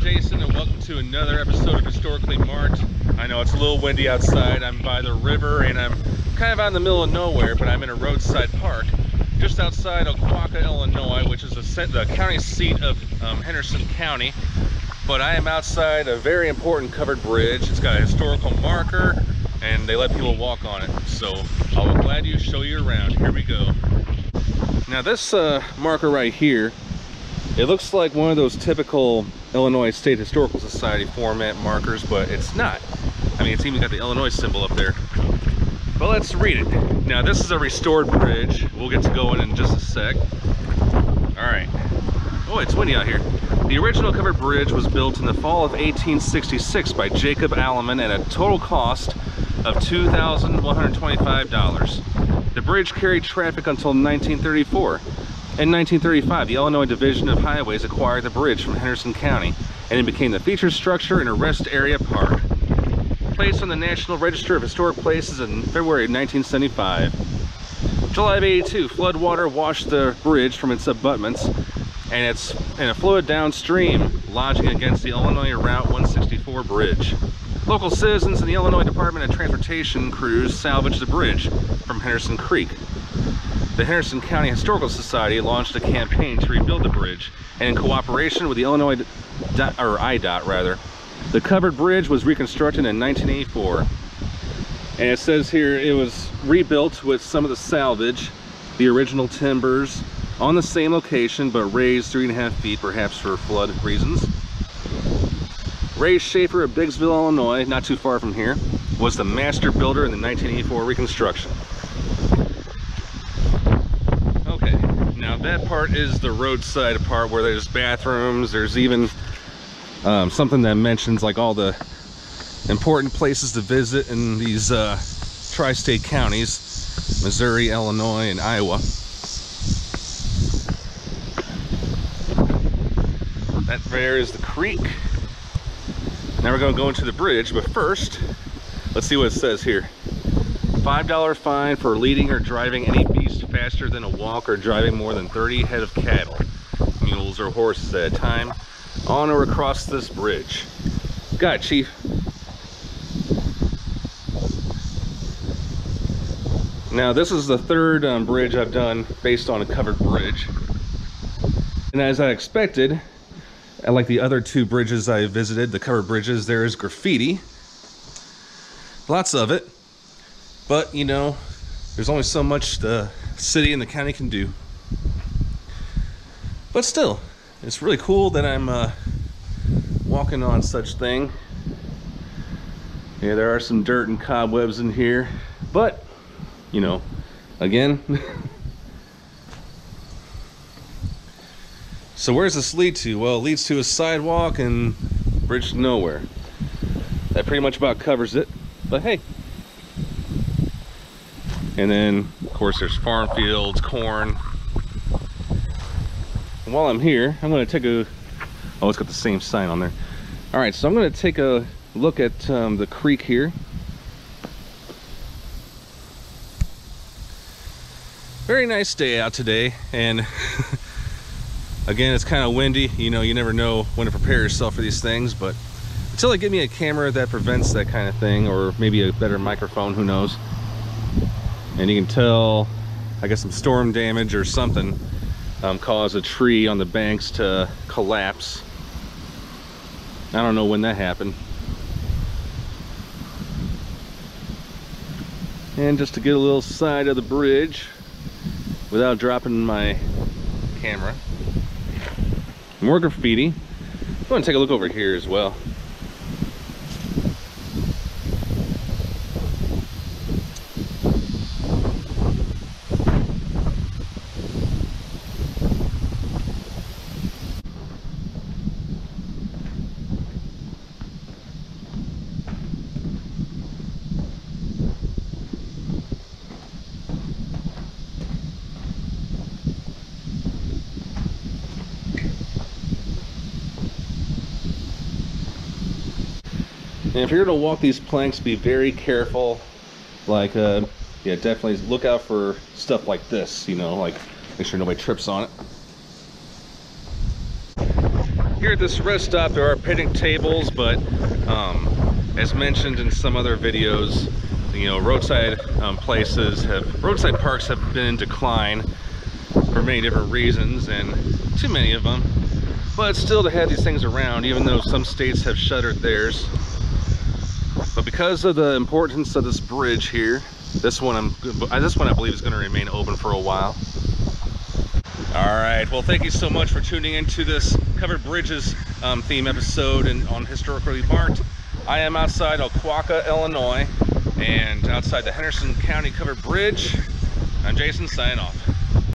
Jason, and welcome to another episode of Historically Marked. I know it's a little windy outside. I'm by the river and I'm kind of out in the middle of nowhere, but I'm in a roadside park just outside Oquawka, Illinois, which is the county seat of Henderson County. But I am outside a very important covered bridge. It's got a historical marker and they let people walk on it. So I will gladly show you around. Here we go. Now this marker right here, it looks like one of those typical Illinois State Historical Society format markers, but it's not. I mean, it's even got the Illinois symbol up there. But let's read it. Now, this is a restored bridge. We'll get to go in just a sec. All right. Oh, it's windy out here. The original covered bridge was built in the fall of 1866 by Jacob Alleman at a total cost of $2,125. The bridge carried traffic until 1934. In 1935, the Illinois Division of Highways acquired the bridge from Henderson County, and it became the featured structure in a rest area park. Placed on the National Register of Historic Places in February 1975. July of '82, floodwater washed the bridge from its abutments, and it flowed downstream, lodging against the Illinois Route 164 bridge. Local citizens and the Illinois Department of Transportation crews salvaged the bridge from Henderson Creek. The Henderson County Historical Society launched a campaign to rebuild the bridge, and in cooperation with the Illinois IDOT, the covered bridge was reconstructed in 1984. And it says here it was rebuilt with some of the salvage, the original timbers, on the same location but raised 3.5 feet, perhaps for flood reasons. Ray Schaefer of Biggsville, Illinois, not too far from here, was the master builder in the 1984 reconstruction. Now that part is the roadside part where there's bathrooms. There's even something that mentions like all the important places to visit in these tri-state counties, Missouri, Illinois, and Iowa. That there is the creek. Now we're going to go into the bridge, but first, let's see what it says here. $5 fine for leading or driving any beast faster than a walk or driving more than 30 head of cattle, mules or horses at a time, on or across this bridge. Got it, Chief. Now this is the third bridge I've done based on a covered bridge. And as I expected, like the other two bridges I visited, the covered bridges, there is graffiti. Lots of it. But, you know, there's only so much the city and the county can do. But still, it's really cool that I'm walking on such thing. Yeah, there are some dirt and cobwebs in here. But, you know, again. So where's this lead to? Well, it leads to a sidewalk and bridge to nowhere. That pretty much about covers it. But hey. And then, of course, there's farm fields, corn. And while I'm here, I'm going to take a... Oh, it's got the same sign on there. All right, so I'm going to take a look at the creek here. Very nice day out today. And again, it's kind of windy. You know, you never know when to prepare yourself for these things. But until they give me a camera that prevents that kind of thing, or maybe a better microphone, who knows. And you can tell, I guess, some storm damage or something caused a tree on the banks to collapse. I don't know when that happened. And just to get a little side of the bridge without dropping my camera. More graffiti. I'm going to take a look over here as well. And if you're going to walk these planks, be very careful. Like, yeah, definitely look out for stuff like this, you know, like make sure nobody trips on it. Here at this rest stop, there are picnic tables, but as mentioned in some other videos, you know, roadside parks have been in decline for many different reasons, and too many of them. But still, to have these things around, even though some states have shuttered theirs. But because of the importance of this bridge here, this one I believe is going to remain open for a while. All right, well, thank you so much for tuning into this Covered Bridges theme episode on Historically Marked. I am outside Oquawka, Illinois, and outside the Henderson County Covered Bridge. I'm Jason, signing off.